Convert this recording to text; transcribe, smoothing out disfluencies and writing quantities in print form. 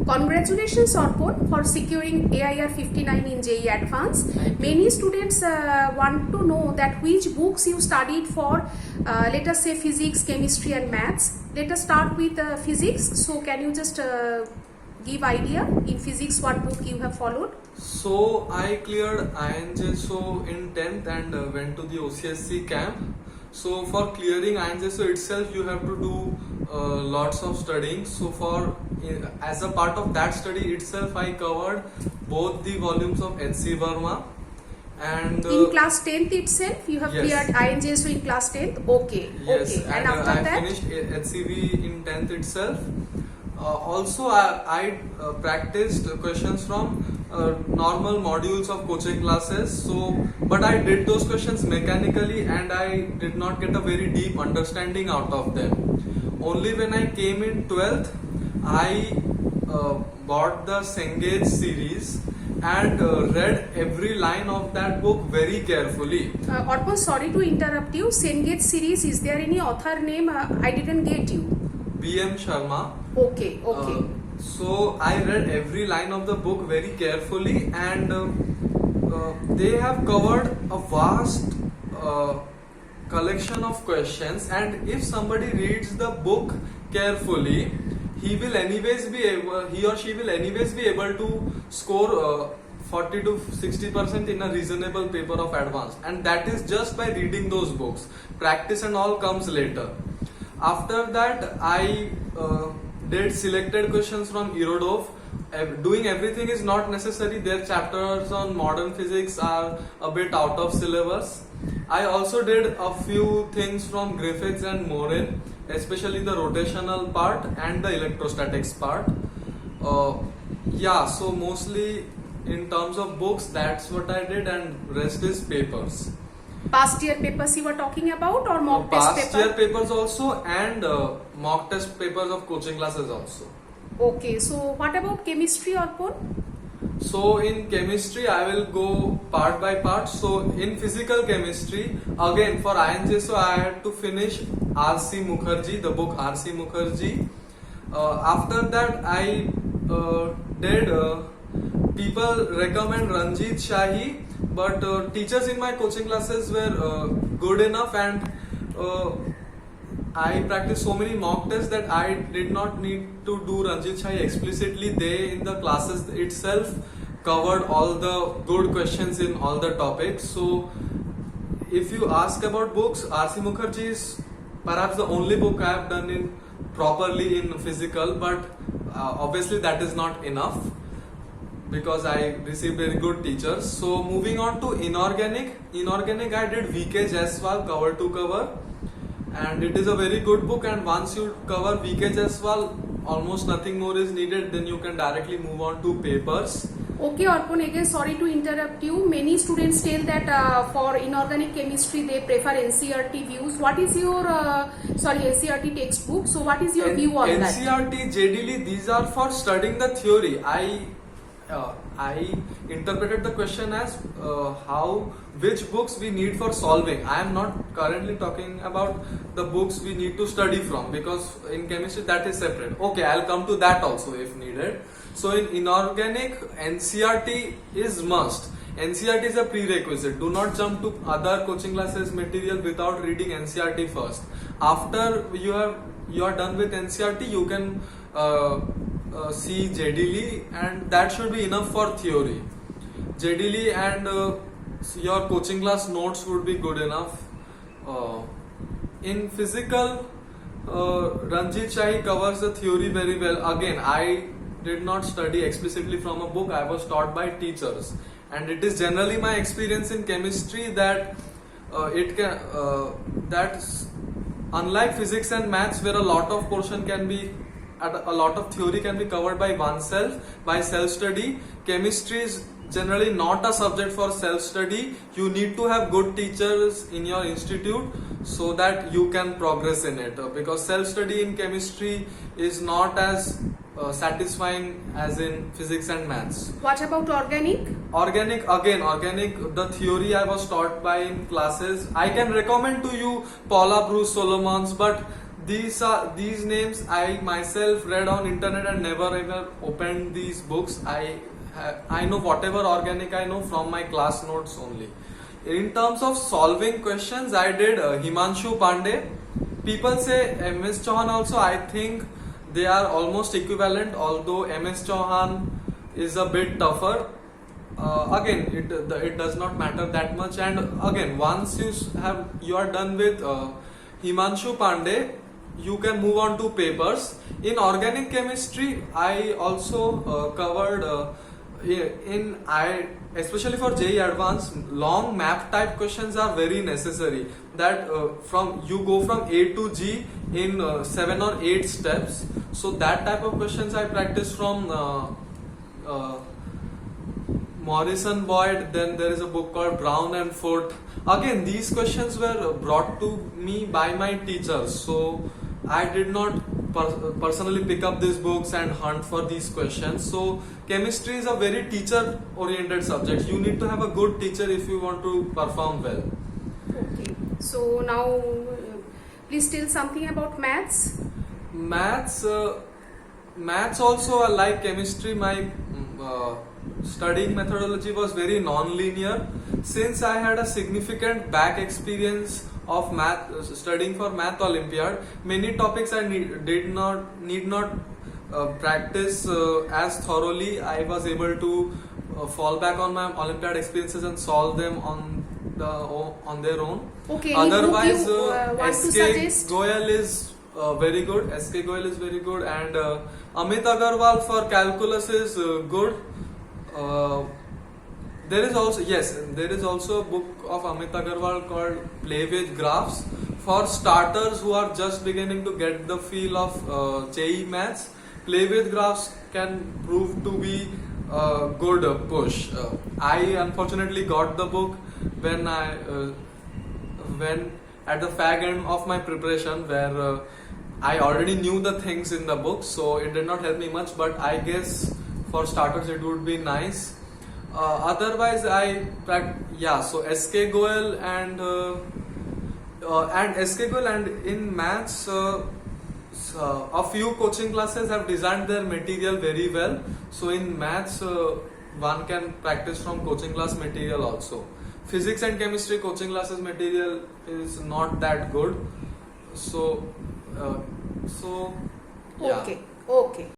Congratulations Arpon for securing AIR 59 in JEE Advanced. Many students want to know that which books you studied for, let us say physics, chemistry and maths. Let us start with physics. So can you just give idea in physics what book you have followed? So I cleared INJSO in 10th and went to the OCSC camp. So for clearing INJSO itself you have to do lots of studying. So as a part of that study itself I covered both the volumes of H.C. Verma and in class 10th itself you have yes. cleared INJSO in class 10th? Okay. Yes, okay. And after after I that? finished HCV in 10th itself. Also I practiced questions from normal modules of coaching classes, but I did those questions mechanically and I did not get a very deep understanding out of them. Only when I came in 12th I bought the Cengage series and read every line of that book very carefully. Arpon, sorry to interrupt you. Cengage series, is there any author name? I didn't get you. B.M. Sharma. Okay, okay. So I read every line of the book very carefully and they have covered a vast collection of questions, and if somebody reads the book carefully he or she will anyways be able to score 40 to 60% in a reasonable paper of advanced, and that is just by reading those books. Practice and all comes later. After that I did selected questions from Irodov. Doing everything is not necessary. Their chapters on modern physics are a bit out of syllabus. I also did a few things from Griffiths and Morin, especially the rotational part and the electrostatics part. So mostly in terms of books that's what I did, and rest is papers. Past year papers you were talking about, or mock test Past paper? year papers also, and mock test papers of coaching classes also. Okay, so what about chemistry, Arpon? So in chemistry I will go part by part. So in physical chemistry, again for INJSO I had to finish R.C. Mukherjee, the book R.C. Mukherjee. After that I did people recommend Ranjit Shahi, but teachers in my coaching classes were good enough, and I practiced so many mock tests that I did not need to do Ranjit Shahi explicitly. They in the classes itself covered all the good questions in all the topics. So if you ask about books, R.C. Mukherjee is perhaps the only book I have done properly in physical, but obviously that is not enough because I received very good teachers. So moving on to inorganic I did V.K. Jaiswal cover to cover, and it is a very good book, and once you cover V.K. Jaiswal almost nothing more is needed, then you can directly move on to papers. Okay, Arpon, again sorry to interrupt you. Many students tell that for inorganic chemistry they prefer NCERT views. What is your NCERT textbook? So what is your view on that? NCERT, JDL, these are for studying the theory. I interpreted the question as which books we need for solving. I am not currently talking about the books we need to study from, because in chemistry that is separate. Okay, I'll come to that also if needed. So in inorganic, NCERT is must. NCERT is a prerequisite. Do not jump to other coaching classes material without reading NCERT first. After you are done with NCERT, you can see JDL, and that should be enough for theory. JDL and your coaching class notes would be good enough. In physical, Ranjit Shahi covers the theory very well. Again, I did not study explicitly from a book. I was taught by teachers, and it is generally my experience in chemistry that unlike physics and maths, where a lot of theory can be covered by oneself by self-study, chemistry is generally not a subject for self-study. You need to have good teachers in your institute so that you can progress in it, because self-study in chemistry is not as satisfying as in physics and maths. What about organic? Organic, the theory I was taught by in classes. I can recommend to you Paula Bruce Solomons, but these names I myself read on internet and never ever opened these books. I know whatever organic I know from my class notes only. In terms of solving questions, I did Himanshu Pandey. People say MS Chauhan also. I think they are almost equivalent, although MS Chauhan is a bit tougher. Again, it does not matter that much. And again, once you are done with Himanshu Pandey, you can move on to papers. In organic chemistry, I also covered especially for JEE Advanced, long map type questions are very necessary. That you go from A to G in 7 or 8 steps. So that type of questions I practice from Morrison Boyd. Then there is a book called Brown and Foote. Again, these questions were brought to me by my teachers. So I did not personally pick up these books and hunt for these questions. So chemistry is a very teacher oriented subject. You need to have a good teacher if you want to perform well. Okay. So now, please tell something about maths. Maths also, like chemistry, my studying methodology was very non-linear. Since I had a significant back experience of math, studying for Math Olympiad, many topics I need not practice as thoroughly. I was able to fall back on my Olympiad experiences and solve them on their own. Okay. Otherwise, you want to SK suggest? Goyal is very good. SK Goyal is very good, and Amit Agarwal for calculus is good. There is also a book of Amit Agarwal called Play with Graphs for starters who are just beginning to get the feel of JEE Maths. Play with Graphs can prove to be a good push. I unfortunately got the book when at the fag end of my preparation, where I already knew the things in the book, so it did not help me much. But I guess for starters it would be nice. Otherwise, so SK Goyal and in maths, a few coaching classes have designed their material very well. So in maths, one can practice from coaching class material also. Physics and chemistry coaching classes material is not that good. So yeah. Okay.